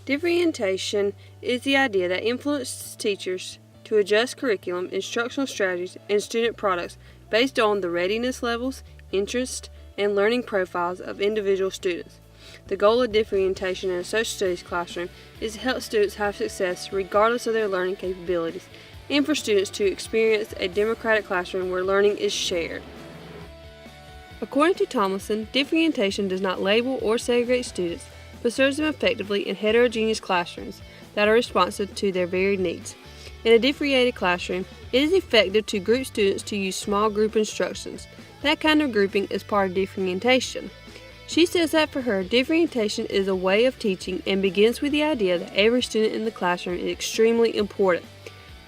Differentiation is the idea that influences teachers to adjust curriculum, instructional strategies, and student products based on the readiness levels, interests, and learning profiles of individual students. The goal of differentiation in a social studies classroom is to help students have success regardless of their learning capabilities, and for students to experience a democratic classroom where learning is shared. According to Tomlinson, differentiation does not label or segregate students, but serves them effectively in heterogeneous classrooms that are responsive to their varied needs. In a differentiated classroom, it is effective to group students to use small group instructions. That kind of grouping is part of differentiation. She says that for her, differentiation is a way of teaching and begins with the idea that every student in the classroom is extremely important.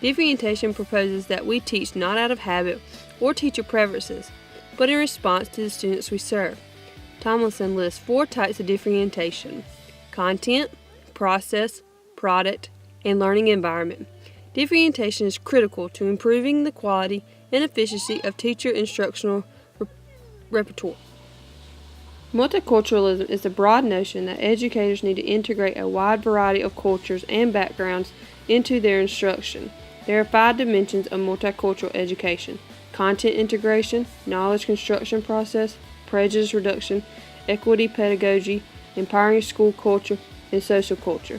Differentiation proposes that we teach not out of habit or teacher preferences, but in response to the students we serve. Tomlinson lists 4 types of differentiation: content, process, product, and learning environment. Differentiation is critical to improving the quality and efficiency of teacher instructional repertoire. Multiculturalism is the broad notion that educators need to integrate a wide variety of cultures and backgrounds into their instruction. There are 5 dimensions of multicultural education: content integration, knowledge construction process, prejudice reduction, equity pedagogy, empowering school culture, and social culture.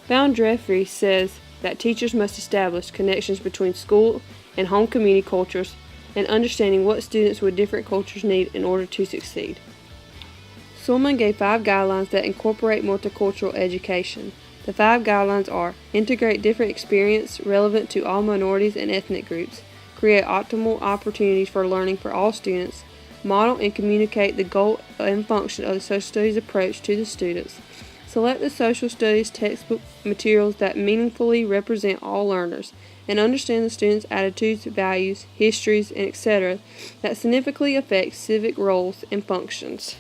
Boundreffi says that teachers must establish connections between school and home community cultures and understanding what students with different cultures need in order to succeed. Sulman gave 5 guidelines that incorporate multicultural education. The 5 guidelines are: integrate different experience relevant to all minorities and ethnic groups, create optimal opportunities for learning for all students, model and communicate the goal and function of the social studies approach to the students, select the social studies textbook materials that meaningfully represent all learners, and understand the students' attitudes, values, histories, and etc. that significantly affect civic roles and functions.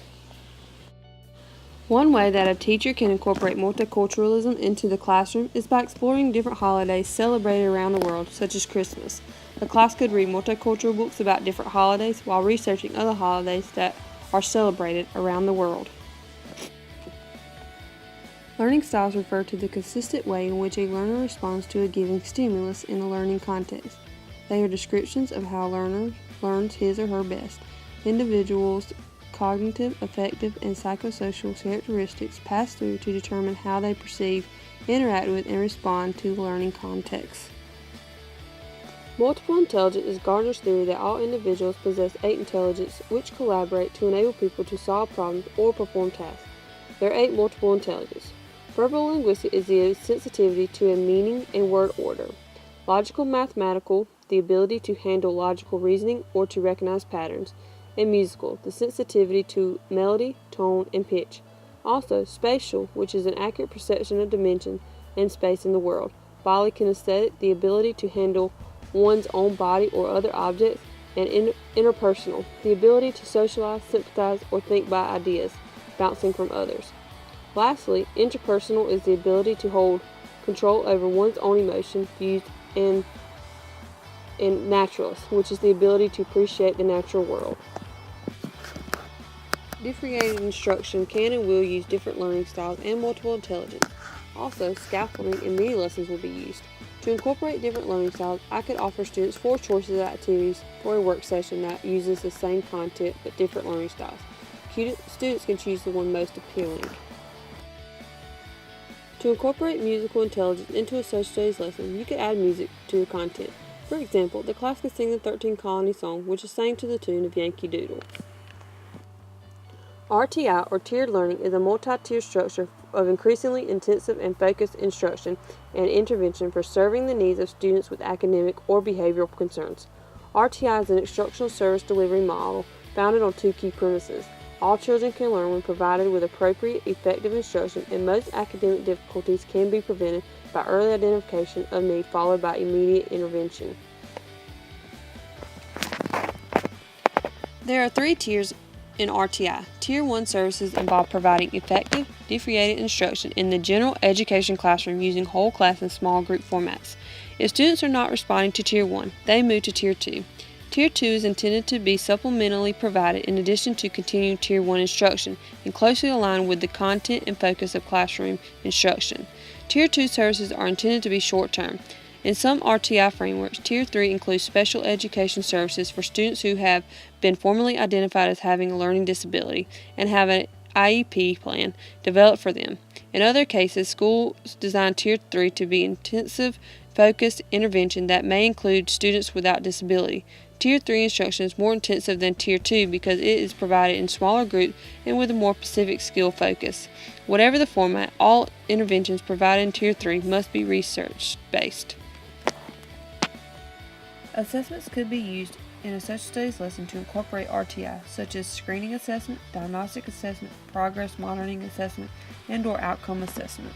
One way that a teacher can incorporate multiculturalism into the classroom is by exploring different holidays celebrated around the world, such as Christmas. A class could read multicultural books about different holidays while researching other holidays that are celebrated around the world. Learning styles refer to the consistent way in which a learner responds to a given stimulus in a learning context. They are descriptions of how a learner learns his or her best. Individuals' cognitive, affective, and psychosocial characteristics pass through to determine how they perceive, interact with, and respond to the learning context. Multiple intelligence is Gardner's theory that all individuals possess 8 intelligence which collaborate to enable people to solve problems or perform tasks. There are 8 multiple intelligence. Verbal linguistic is the sensitivity to a meaning and word order. Logical mathematical, the ability to handle logical reasoning or to recognize patterns. And musical, the sensitivity to melody, tone, and pitch. Also, spatial, which is an accurate perception of dimension and space in the world. Bodily kinesthetic, the ability to handle one's own body or other objects. And interpersonal, the ability to socialize, sympathize, or think by ideas, bouncing from others. Lastly, interpersonal is the ability to hold control over one's own emotion, views, and naturalist, which is the ability to appreciate the natural world. Differentiated instruction can and will use different learning styles and multiple intelligence. Also, scaffolding in many lessons will be used. To incorporate different learning styles, I could offer students 4 choices of activities for a work session that uses the same content but different learning styles. Students can choose the one most appealing. To incorporate musical intelligence into a social studies lesson, you could add music to the content. For example, the class could sing the 13 Colony song, which is sang to the tune of Yankee Doodle. RTI, or tiered learning, is a multi-tiered structure of increasingly intensive and focused instruction and intervention for serving the needs of students with academic or behavioral concerns. RTI is an instructional service delivery model founded on 2 key premises. All children can learn when provided with appropriate, effective instruction, and most academic difficulties can be prevented by early identification of need followed by immediate intervention. There are 3 tiers in RTI. Tier 1 services involve providing effective, differentiated instruction in the general education classroom using whole class and small group formats. If students are not responding to Tier 1, they move to Tier 2. Tier 2 is intended to be supplementally provided in addition to continuing Tier 1 instruction and closely aligned with the content and focus of classroom instruction. Tier 2 services are intended to be short-term. In some RTI frameworks, Tier 3 includes special education services for students who have been formally identified as having a learning disability and have an IEP plan developed for them. In other cases, schools design Tier 3 to be intensive, focused intervention that may include students without disability. Tier 3 instruction is more intensive than Tier 2 because it is provided in smaller groups and with a more specific skill focus. Whatever the format, all interventions provided in Tier 3 must be research-based. Assessments could be used in a social studies lesson to incorporate RTI, such as screening assessment, diagnostic assessment, progress monitoring assessment, and/or outcome assessment.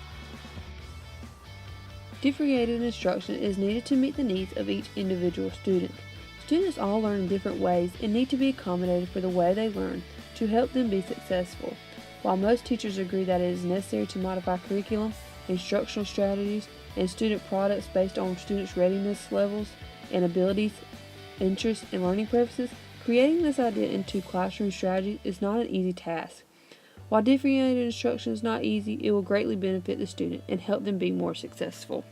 Differentiated instruction is needed to meet the needs of each individual student. Students all learn in different ways and need to be accommodated for the way they learn to help them be successful. While most teachers agree that it is necessary to modify curriculum, instructional strategies, and student products based on students' readiness levels and abilities, interests, and learning preferences, creating this idea into classroom strategies is not an easy task. While differentiated instruction is not easy, it will greatly benefit the student and help them be more successful.